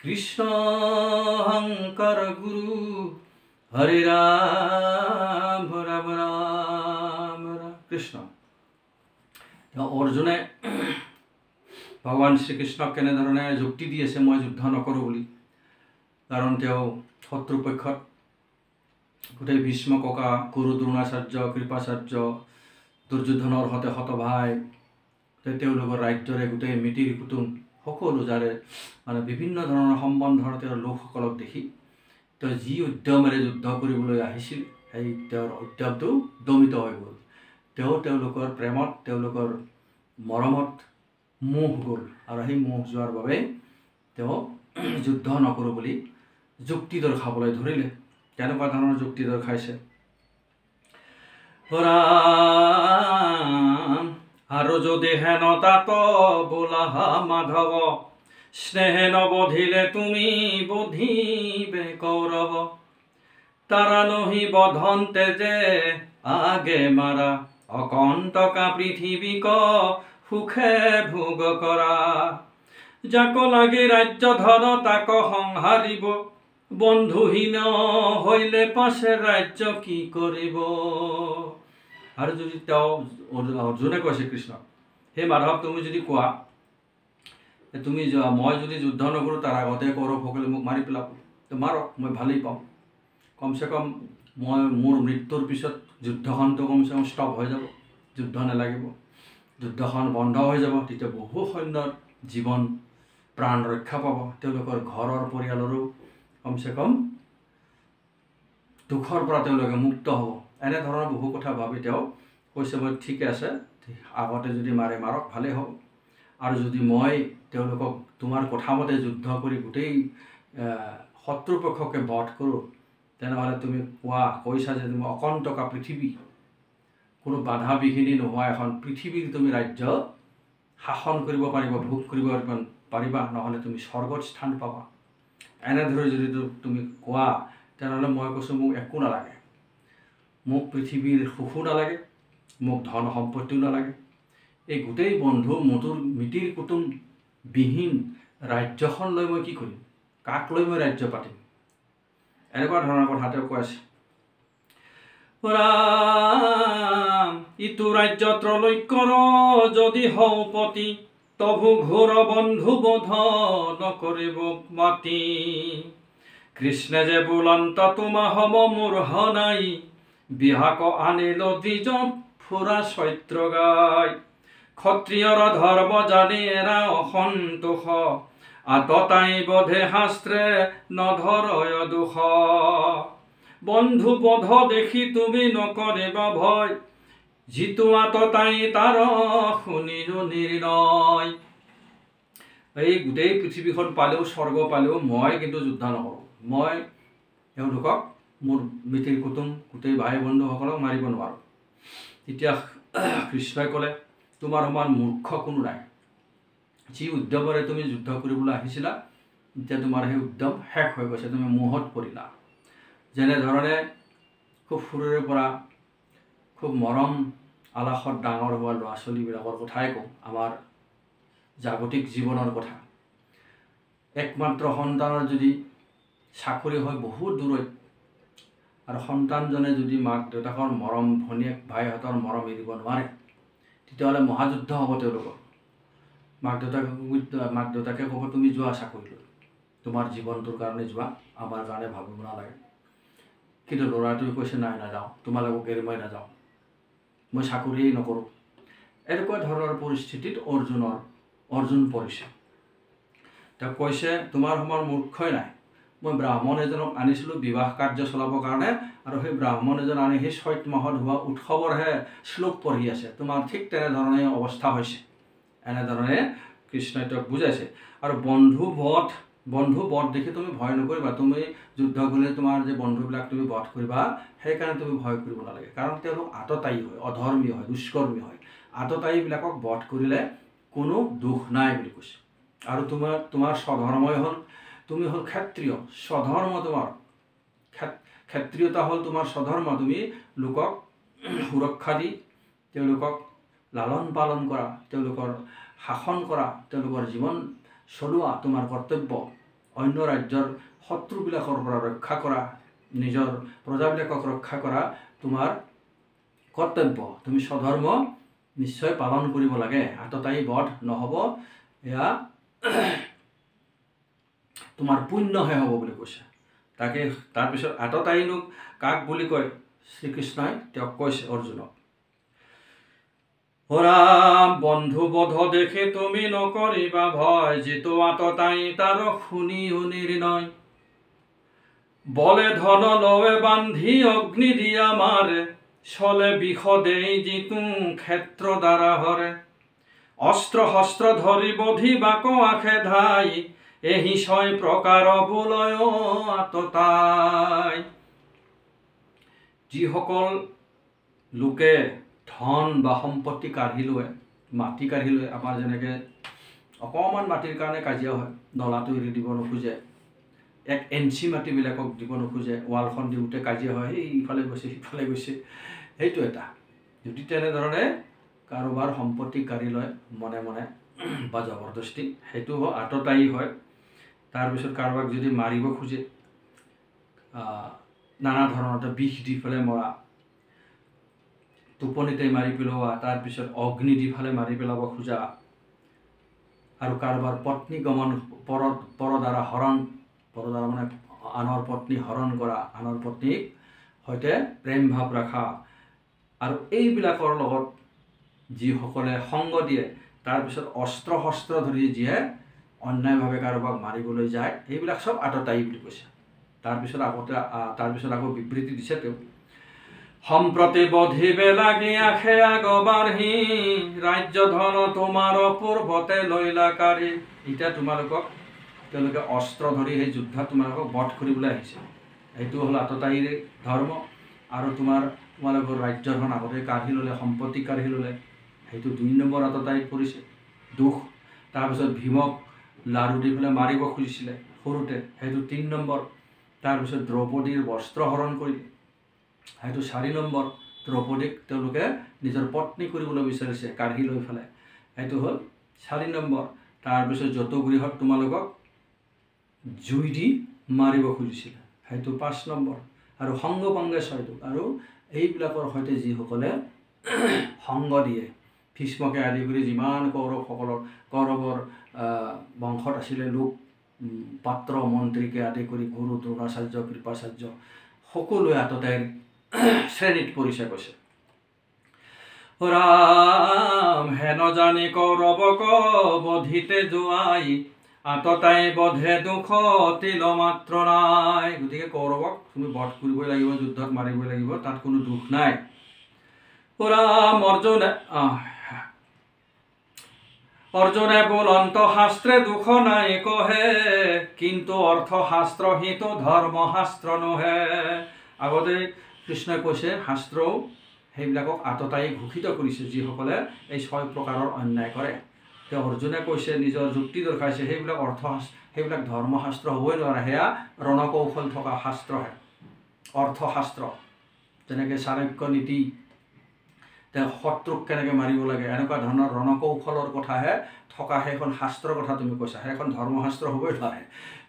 কৃষ্ণ শংকৰ গুৰু হৰে ৰাম ৰাম ৰাম কৃষ্ণ। অৰ্জুনে ভগৱান শ্ৰীকৃষ্ণক কেনেধৰণে যুক্তি দি আছে মই যুদ্ধ নকৰোঁ বুলি, কাৰণ তেওঁ শত্ৰুপক্ষত গোটেই ভীষ্ম ককা, গুৰু দ্ৰোণাচাৰ্য, কৃপাচাৰ্য, দুৰ্যোধনৰ সতে শতভাই, তেওঁলোকৰ ৰাজ্যৰে গোটেই মিতিৰ কুটুম সকলো যাৰে মানে বিভিন্ন ধৰণৰ সম্বন্ধৰ তেওঁৰ লোকসকলক দেখি তেওঁ যি উদ্যমেৰে যুদ্ধ কৰিবলৈ আহিছিল সেই তেওঁৰ উদ্যমটো দমিত হৈ গ'ল। তেওঁলোকৰ প্ৰেমত, তেওঁলোকৰ মৰমত মোহ গ'ল, আৰু সেই মোহ যোৱাৰ বাবে তেওঁ যুদ্ধ নকৰোঁ বুলি যুক্তি দৰ্শাবলৈ ধৰিলে। কেনেকুৱা ধৰণৰ যুক্তি দৰ্শাইছে? ৰাম আৰু যদি হেন তাত বোলাহা মাধৱ, স্নেহে নবধিলে তুমি বধিবে কৌৰৱ, তাৰা নহি বধন্তে যে আগে মাৰা, অকণ্টকা পৃথিৱীক সুখে ভোগ কৰা, যাক লাগি ৰাজ্য ধন তাক সংহাৰিব, বন্ধুহীন হইলে পাছে ৰাজ্য কি কৰিব। আৰু যদি তেওঁ অৰ্জুনে কৈছে কৃষ্ণক, হে মাধৱ, তুমি যদি কোৱা তুমি মই যদি যুদ্ধ নকৰোঁ তাৰ আগতে কৌৰৱসকলে মোক মাৰি পেলাব, তো মাৰক, মই ভালেই পাওঁ। কমচে কম মই মোৰ মৃত্যুৰ পিছত যুদ্ধখনটো কমচে কম ষ্টপ হৈ যাব, যুদ্ধ নালাগিব, যুদ্ধখন বন্ধ হৈ যাব। তেতিয়া বহু সৈন্যৰ জীৱন প্ৰাণ ৰক্ষা পাব, তেওঁলোকৰ ঘৰৰ পৰিয়ালৰো কমচে কম দুখৰ পৰা তেওঁলোকে মুক্ত হ'ব। এনেধৰণৰ বহু কথা ভাবি তেওঁ কৈছে মই ঠিকে আছে, আগতে যদি মাৰে মাৰক, ভালেই হ'ব। আৰু যদি মই তেওঁলোকক তোমাৰ কথামতে যুদ্ধ কৰি গোটেই শত্ৰুপক্ষকে বধ কৰোঁ, তেনেহ'লে তুমি কৈছা যে তুমি অকণ্টকা পৃথিৱী, কোনো বাধা বিঘিনি নোহোৱা এখন পৃথিৱীৰ তুমি ৰাজ্য শাসন কৰিব পাৰিবা, ভোগ কৰিব পাৰিবা, নহ'লে তুমি স্বৰ্গত স্থান পাবা। এনেদৰে যদি তুমি কোৱা, তেনেহ'লে মই কৈছোঁ মোক একো নালাগে, মোক পৃথিৱীৰ সুখো নালাগে, মোক ধন সম্পত্তিও নালাগে। এই গোটেই বন্ধু মিতিৰ কুটুম বিহীন ৰাজ্যখন লৈ মই কি কৰিম, কাক লৈ মই ৰাজ্য পাতিম? এনেকুৱা ধৰণৰ কথা তেওঁ কৈ আছে। ৰাম ইটো ৰাজ্য ত্ৰৈলোক্যৰ যদি হৌপতি, তভু ঘোৰ বন্ধু বোধ নকৰিব মাতি, কৃষ্ণে যে বোলন্ত তোমা হব মূৰ্হ নাই, বিহাক আনিল দ্বিজ ফুৰা চৈত্ৰ গাই, ক্ষত্ৰিয়ৰ ধৰ্ম জানি এৰা অসন্তোষ, আততাই বোধে শাস্ত্ৰে নধৰয় দুখ, বন্ধু বধ দেখি তুমি নকৰিবা ভয়, যিটো আততাই তাৰ শুনিলো নিৰ্ণয়। এই গোটেই পৃথিৱীখন পালেও, স্বৰ্গ পালেও মই কিন্তু যুদ্ধ নকৰোঁ। মই তেওঁলোকক, মোৰ মিতিৰ কুটুম গোটেই ভাই বন্ধুসকলক মাৰিব নোৱাৰোঁ। তেতিয়া কৃষ্ণই ক'লে, তোমাৰ সমান মূৰ্খ কোনো নাই, যি উদ্যমেৰে তুমি যুদ্ধ কৰিবলৈ আহিছিলা, এতিয়া তোমাৰ সেই উদ্যম শেষ হৈ গৈছে, তুমি মোহত পৰিলা। যেনেধৰণে খুব সৰুৰে পৰা খুব মৰম আলাসত ডাঙৰ হোৱা ল'ৰা ছোৱালীবিলাকৰ কথাই কওঁ, আমাৰ জাগতিক জীৱনৰ কথা। একমাত্ৰ সন্তানৰ যদি চাকৰি হয় বহুত দূৰত, আৰু সন্তানজনে যদি মাক দেউতাকৰ মৰম, ভনীয়েক ভাইহঁতৰ মৰম এৰিব নোৱাৰে, তেতিয়াহ'লে মহাযুদ্ধ হ'ব তেওঁলোকৰ। মাক দেউতাকে ক'ব তুমি যোৱা চাকৰিলৈ, তোমাৰ জীৱনটোৰ কাৰণে যোৱা, আমাৰ কাৰণে ভাবিব নালাগে। কিন্তু ল'ৰাটোৱে কৈছে নাই, নাযাওঁ, তোমালোকক এৰি মই নাযাওঁ, মই চাকৰিয়েই নকৰোঁ। এনেকুৱা ধৰণৰ পৰিস্থিতিত অৰ্জুন পৰিছে। তেওঁ কৈছে তোমাৰ সমান মূৰ্খই নাই, মই ব্ৰাহ্মণ এজনক আনিছিলোঁ বিবাহ কাৰ্য চলাবৰ কাৰণে, আৰু সেই ব্ৰাহ্মণ এজন আনি সেই চৈত মাহত হোৱা উৎসৱৰহে শ্লোক পঢ়ি আছে, তোমাৰ ঠিক তেনেধৰণে অৱস্থা হৈছে। এনেধৰণে কৃষ্ণই তেওঁক বুজাইছে। আৰু বন্ধু বধ দেখি তুমি ভয় নকৰিবা, তুমি যুদ্ধ কৰিলে তোমাৰ যে বন্ধুবিলাক তুমি বধ কৰিবা, সেইকাৰণে তুমি ভয় কৰিব নালাগে, কাৰণ তেওঁলোক আততায়ী হয়, অধৰ্মী হয়, দুষ্কৰ্মী হয়। আততায়ীবিলাকক বধ কৰিলে কোনো দুখ নাই বুলি কৈছে। আৰু তোমাৰ স্বধৰ্মই হ'ল, তুমি হ'ল ক্ষত্ৰিয়, স্বধৰ্ম তোমাৰ ক্ষত্ৰিয়তা হ'ল তোমাৰ স্বধৰ্ম। তুমি লোকক সুৰক্ষা দি তেওঁলোকক লালন পালন কৰা, তেওঁলোকৰ শাসন কৰা, তেওঁলোকৰ জীৱন চলোৱা তোমাৰ কৰ্তব্য। অন্য ৰাজ্যৰ শত্ৰুবিলাকৰ পৰা ৰক্ষা কৰা, নিজৰ প্ৰজাবিলাকক ৰক্ষা কৰা তোমাৰ কৰ্তব্য। তুমি স্বধৰ্ম নিশ্চয় পালন কৰিব লাগে, আততায়ী বধ নহ'ব, এয়া তোমাৰ পুণ্যহে হ'ব বুলি কৈছে। তাকে তাৰপিছত আততায়ীনো কাক বুলি কয় শ্ৰীকৃষ্ণই তেওঁক কৈছে অৰ্জুনক, ৰাম বন্ধুবধ দেখে তুমি নকৰিবা ভয়, যিটো আততায়ী তাৰ শুনিও নিৰ্ণয়, বলে ধন লৱে বান্ধি অগ্নি দিয়া মাৰে, চলে বিষ দেই যিটো ক্ষেত্ৰ দ্বাৰা হৰে, অস্ত্ৰ শস্ত্ৰ ধৰি বধিবাক আখে ধাই, এহি ছয় প্ৰকাৰ বোলয় আততাই। যিসকল লোকে ধন বা সম্পত্তি কাঢ়ি লয়, মাটি কাঢ়ি লয়, আমাৰ যেনেকৈ অকণমান মাটিৰ কাৰণে কাজিয়া হয়, নলাটো এৰি দিব নোখোজে, 1 ইঞ্চি মাটিবিলাকক দিব নোখোজে, ৱালখন দিওঁতে কাজিয়া হয়, সেই ইফালে গৈছে সিফালে গৈছে, সেইটো এটা। যদি তেনেধৰণে কাৰোবাৰ সম্পত্তি কাঢ়ি লয় মনে মনে বা জবৰদস্তি, সেইটো আততায়ী হয়। তাৰপিছত কাৰোবাক যদি মাৰিব খোজে, নানা ধৰণতে বিষ দি পেলাই মৰা, টোপনিতে মাৰি পেলোৱা, তাৰপিছত অগ্নি দি ফালে মাৰি পেলাব খোজা, আৰু কাৰোবাৰ পত্নী গমন পৰদ্বাৰা হৰণ, পৰদ্বাৰা মানে আনৰ পত্নী হৰণ কৰা, আনৰ পত্নীক সৈতে প্ৰেম ভাৱ ৰখা, আৰু এইবিলাকৰ লগত যিসকলে সংগ দিয়ে, তাৰপিছত অস্ত্ৰ শস্ত্ৰ ধৰি যিয়ে অন্যায়ভাৱে কাৰোবাক মাৰিবলৈ যায়, এইবিলাক চব আততায়ী বুলি কৈছে। তাৰপিছত আকৌ বিবৃতি দিছে তেওঁ, সম্প্ৰতি বধিবে লাগি আখে আগবাঢ়ি, ৰাজ্য ধন তোমাৰ পূৰ্বতে লৈলা কাঢ়ি। এতিয়া তোমালোকক তেওঁলোকে অস্ত্ৰ ধৰি সেই যুদ্ধত তোমালোকক বধ কৰিবলৈ আহিছে, সেইটো হ'ল আততায়ীৰ ধৰ্ম। আৰু তোমালোকৰ ৰাজ্যৰ ধন আগতে কাঢ়ি ল'লে, সম্পত্তি কাঢ়ি ল'লে, সেইটো 2 নম্বৰ আততায়ীত পৰিছে, দুখ। তাৰপিছত ভীমক লাড়ু দি পেলাই মাৰিব খুজিছিলে সৰুতে, সেইটো 3 নম্বৰ। তাৰপিছত দ্ৰৌপদীৰ বস্ত্ৰ হৰণ কৰিলে, সেইটো 4 নম্বৰ। দ্ৰৌপদীক তেওঁলোকে নিজৰ পত্নী কৰিবলৈ বিচাৰিছে কাঢ়ি লৈ পেলাই, সেইটো হ'ল 4 নম্বৰ। তাৰপিছত যতুগৃহত তোমালোকক জুই দি মাৰিব খুজিছিলে, সেইটো 5 নম্বৰ। আৰু সংগ পাংগে 6, আৰু এইবিলাকৰ সৈতে যিসকলে সংগ দিয়ে, ভীষ্মকে আদি কৰি যিমান কৌৰৱৰ বংশত আছিলে লোক, পাত্ৰ মন্ত্ৰীকে আদি কৰি গুৰু দ্ৰোণাচাৰ্য কৃপাচাৰ্য, সকলোৱে আততায়ীৰ শ্ৰেণীত পৰিছে কৈছে। ৰাম হেন জানি কৌৰৱক বধিতে যোৱাই, আততায়ী বধে দুখ তিল মাত্ৰ নাই। গতিকে কৌৰৱক তুমি বধ কৰিবই লাগিব, যুদ্ধত মাৰিবই লাগিব, তাত কোনো দুখ নাই। ৰাম অৰ্জুনে বোলন্ত শাস্ত্ৰে দুখ নাই কহে, কিন্তু অৰ্থশাস্ত্ৰ হিতো ধৰ্মশাস্ত্ৰ নহে। আগতে কৃষ্ণই কৈছে শাস্ত্ৰও সেইবিলাকক আততায়ী ঘোষিত কৰিছে, যিসকলে এই 6 প্ৰকাৰৰ অন্যায় কৰে। তেওঁ অৰ্জুনে কৈছে, নিজৰ যুক্তি দৰ্শাইছে, সেইবিলাক ধৰ্মশাস্ত্ৰ হ'বই নোৱাৰে, সেয়া ৰণকৌশল থকা শাস্ত্ৰহে, অৰ্থশাস্ত্ৰ। যেনেকৈ চাণক্য নীতি, তেওঁ শত্ৰুক কেনেকৈ মাৰিব লাগে, এনেকুৱা ধৰণৰ ৰণকৌশলৰ কথাহে থকা সেইখন শাস্ত্ৰৰ কথা তুমি কৈছা, সেইখন ধৰ্মশাস্ত্ৰ হ'বই নোৱাৰে।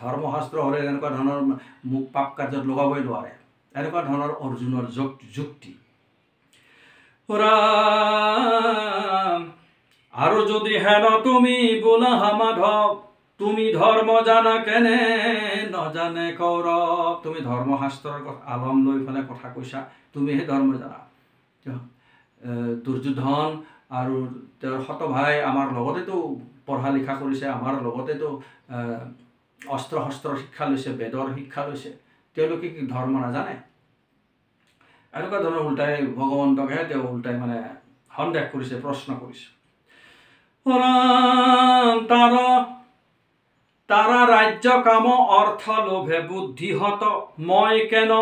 ধৰ্মশাস্ত্ৰ হ'লে এনেকুৱা ধৰণৰ মোক পাপ কাৰ্যত লগাবই নোৱাৰে, এনেকুৱা ধৰণৰ অৰ্জুনৰ যুক্তি। আৰু যদি হেন তুমি বোলা মাধৱ, তুমি ধৰ্ম জানা কেনে নজানে কৌৰৱ। তুমি ধৰ্মশাস্ত্ৰৰ আলম লৈ পেলাই কথা কৈছা, তুমিহে ধৰ্ম জানা। দুৰ্যোধন আৰু তেওঁৰ শতভাই আমাৰ লগতেতো পঢ়া লিখা কৰিছে, আমাৰ লগতেতো অস্ত্ৰ শস্ত্ৰৰ শিক্ষা লৈছে, বেদৰ শিক্ষা লৈছে, তেওঁলোকে কি ধৰ্ম নাজানে? এনেকুৱা ধৰণৰ উল্টাই ভগৱন্তকহে তেওঁ উল্টাই মানে সন্দেহ কৰিছে, প্ৰশ্ন কৰিছে। তাৰা ৰাজ্য কাম অৰ্থ লোভে বুদ্ধিহত, মই কেন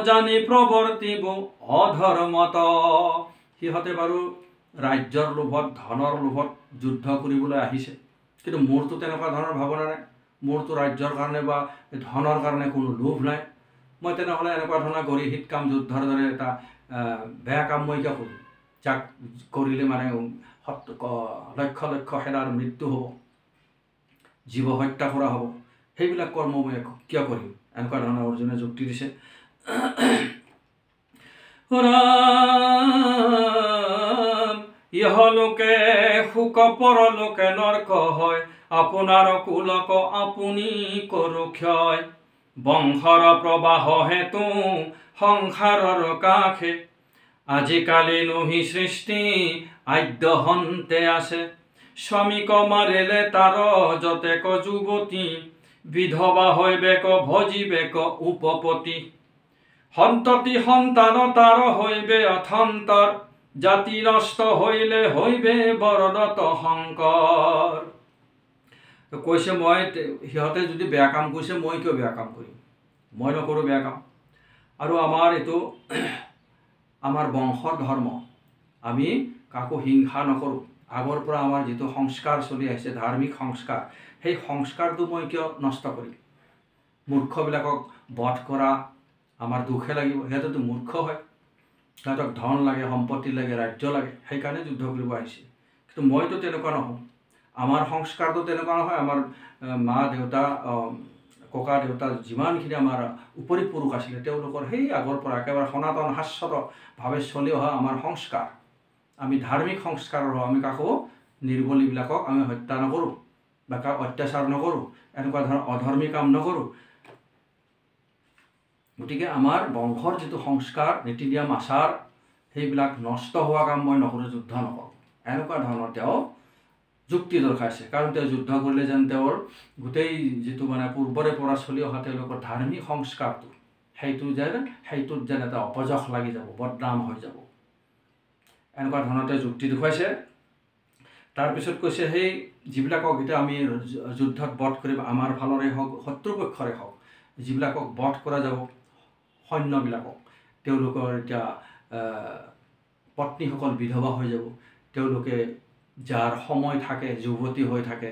জানি প্ৰৱৰ্তিব অধৰ্মত। সিহঁতে বাৰু ৰাজ্যৰ লোভত, ধনৰ লোভত যুদ্ধ কৰিবলৈ আহিছে, কিন্তু মোৰতো তেনেকুৱা ধৰণৰ ভাৱনা নাই, মোৰতো ৰাজ্যৰ কাৰণে বা ধনৰ কাৰণে কোনো লোভ নাই। মই তেনেহ'লে এনেকুৱা ধৰণৰ গৰিহিত কাম, যুদ্ধৰ দৰে এটা বেয়া কাম মই কিয় কৰিম, যাক কৰিলে মানে লক্ষ লক্ষ সেনাৰ মৃত্যু হ'ব, জীৱ হত্যা কৰা হ'ব, সেইবিলাক কৰ্ম মই কিয় কৰিম, এনেকুৱা ধৰণৰ অৰ্জুনে যুক্তি দিছে। ইহলোকে সুখ পৰলোকে নৰক হয়, আপোনাৰ কুলক আপুনি কৰো ক্ষয়। বংশৰ প্ৰবাহ হেতু সংসাৰৰ কাষে, আজিকালি নহি সৃষ্টি আদ্য হন্তে আছে। স্বামীক মাৰিলে তাৰ যতেক যুৱতী, বিধৱা হৈবেক ভজিবেক উপপতি। সন্ততি সন্তান তাৰ হইবে অথন্তৰ, জাতি নষ্ট হইলে হইবে বৰদত শংকৰ। কৈছে মই সিহঁতে যদি বেয়া কাম কৰিছে মই কিয় বেয়া কাম কৰিম, মই নকৰোঁ বেয়া কাম। আৰু আমাৰ এইটো আমাৰ বংশৰ ধৰ্ম, আমি কাকো হিংসা নকৰোঁ। আগৰ পৰা আমাৰ যিটো সংস্কাৰ চলি আহিছে ধাৰ্মিক সংস্কাৰ, সেই সংস্কাৰটো মই কিয় নষ্ট কৰিম। মূৰ্খবিলাকক বধ কৰা আমাৰ দুখে লাগিব, সিহঁতেতো মূৰ্খ হয়, সিহঁতক ধন লাগে, সম্পত্তি লাগে, ৰাজ্য লাগে, সেইকাৰণে যুদ্ধ কৰিব আহিছে। কিন্তু মইতো তেনেকুৱা নহওঁ, আমাৰ সংস্কাৰটো তেনেকুৱা নহয়। আমাৰ মা দেউতা ককা দেউতা যিমানখিনি আমাৰ উপৰি পুৰুষ আছিলে তেওঁলোকৰ সেই আগৰ পৰা একেবাৰে সনাতন শাশ্বতভাৱে চলি অহা আমাৰ সংস্কাৰ, আমি ধাৰ্মিক সংস্কাৰৰ হওঁ। আমি কাকো নিৰ্বলীবিলাকক আমি হত্যা নকৰোঁ বা কাক অত্যাচাৰ নকৰোঁ, এনেকুৱা ধৰণৰ অধৰ্মী কাম নকৰোঁ। গতিকে আমাৰ বংশৰ যিটো সংস্কাৰ নীতি নিয়ম আচাৰ সেইবিলাক নষ্ট হোৱা কাম মই নকৰোঁ, যুদ্ধ নকৰোঁ, এনেকুৱা ধৰণৰ তেওঁ যুক্তি দৰ্শাইছে। কাৰণ তেওঁ যুদ্ধ কৰিলে যেন তেওঁৰ গোটেই যিটো মানে পূৰ্বৰে পৰা চলি অহা তেওঁলোকৰ ধাৰ্মিক সংস্কাৰটো সেইটোত যেন এটা অপযশ লাগি যাব, বদনাম হৈ যাব, এনেকুৱা ধৰণৰ তেওঁ যুক্তি দেখুৱাইছে। তাৰপিছত কৈছে সেই যিবিলাকক এতিয়া আমি যুদ্ধত বধ কৰিম, আমাৰ ফালৰে হওক শত্ৰুপক্ষৰে হওক, যিবিলাকক বধ কৰা যাব সৈন্যবিলাকক, তেওঁলোকৰ এতিয়া পত্নীসকল বিধৱা হৈ যাব, তেওঁলোকে যাৰ সময় থাকে যুৱতী হৈ থাকে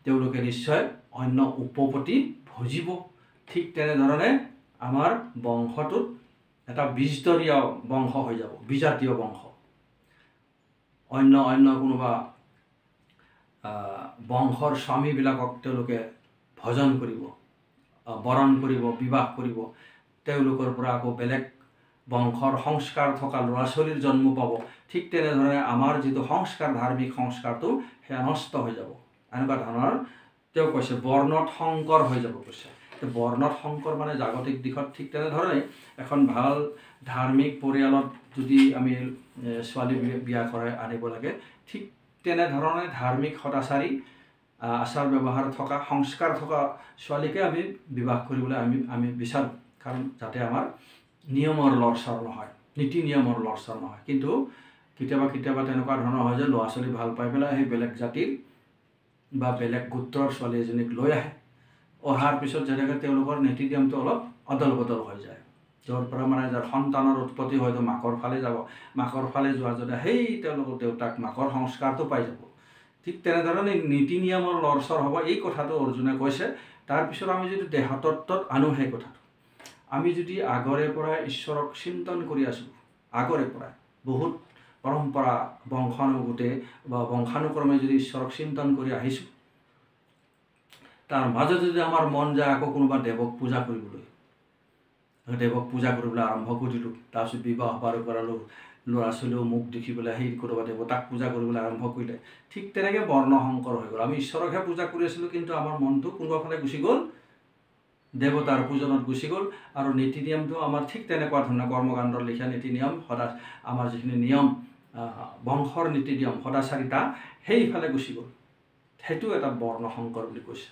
তেওঁলোকে নিশ্চয় অন্য উপপতি ভজিব। ঠিক তেনেধৰণে আমাৰ বংশটোত এটা বীজদৰীয় বংশ হৈ যাব, বিজাতীয় বংশ। অন্য কোনোবা বংশৰ স্বামীবিলাকক তেওঁলোকে ভজন কৰিব, বৰণ কৰিব, বিবাহ কৰিব, তেওঁলোকৰ পৰা আকৌ বেলেগ বংশৰ সংস্কাৰ থকা ল'ৰা ছোৱালীৰ জন্ম পাব। ঠিক তেনেধৰণে আমাৰ যিটো সংস্কাৰ ধাৰ্মিক সংস্কাৰটো সেয়া নষ্ট হৈ যাব, এনেকুৱা ধৰণৰ তেওঁ কৈছে। বৰ্ণত সংকৰ হৈ যাব কৈছে। বৰ্ণত সংকৰ মানে জাগতিক দিশত ঠিক তেনেধৰণে এখন ভাল ধাৰ্মিক পৰিয়ালত যদি আমি ছোৱালী বিয়া কৰাই আনিব লাগে, ঠিক তেনেধৰণে ধাৰ্মিক সদাচাৰী আচাৰ ব্যৱহাৰ থকা সংস্কাৰ থকা ছোৱালীকে আমি বিবাহ কৰিবলৈ আমি বিচাৰোঁ। কাৰণ যাতে আমাৰ নিয়মৰ লৰচৰ নহয়, নীতি নিয়মৰ লৰচৰ নহয়। কিন্তু কেতিয়াবা তেনেকুৱা ধৰণৰ হয় যে ল'ৰা ছোৱালী ভাল পাই পেলাই সেই বেলেগ জাতিৰ বা বেলেগ গোত্ৰৰ ছোৱালী এজনীক লৈ আহে, অহাৰ পিছত যেনেকৈ তেওঁলোকৰ নীতি নিয়মটো অলপ অদল বদল হৈ যায়। য'ৰ পৰা মানে যাৰ সন্তানৰ উৎপত্তি হয়তো মাকৰ ফালে যাব, মাকৰ ফালে যোৱা যদি সেই তেওঁলোকৰ দেউতাক মাকৰ সংস্কাৰটো পাই যাব। ঠিক তেনেধৰণে নীতি নিয়মৰ লৰচৰ হ'ব, এই কথাটো অৰ্জুনে কৈছে। তাৰপিছত আমি যদি দেহতত্বত আনো সেই কথাটো, আমি যদি আগৰে পৰা ঈশ্বৰক চিন্তন কৰি আছোঁ, আগৰে পৰা বহুত পৰম্পৰা বংশানুগতে বা বংশানুক্ৰমে যদি ঈশ্বৰক চিন্তন কৰি আহিছোঁ, তাৰ মাজত যদি আমাৰ মন যায় আকৌ কোনোবা দেৱক পূজা কৰিবলৈ, আৰম্ভ কৰিলোঁ, তাৰপিছত বিবাহ বাৰু কৰালোঁ, ল'ৰা ছোৱালীও মুখ দেখি পেলাই সেই কোনোবা দেৱতাক পূজা কৰিবলৈ আৰম্ভ কৰিলে, ঠিক তেনেকৈ বৰ্ণ সংকৰ হৈ গ'ল। আমি ঈশ্বৰকহে পূজা কৰি আছিলোঁ, কিন্তু আমাৰ মনটো কোনোবা ফালে গুচি গ'ল, দেৱতাৰ পূজনত গুচি গ'ল। আৰু নীতি নিয়মটো আমাৰ ঠিক তেনেকুৱা ধৰণৰ কৰ্মকাণ্ডৰ লিখীয়া নীতি নিয়ম, আমাৰ যিখিনি নিয়ম বংশৰ নীতি নিয়ম সদাচাৰিতা সেইফালে গুচি গ'ল। সেইটো এটা বৰ্ণ সংকৰ বুলি কৈছে।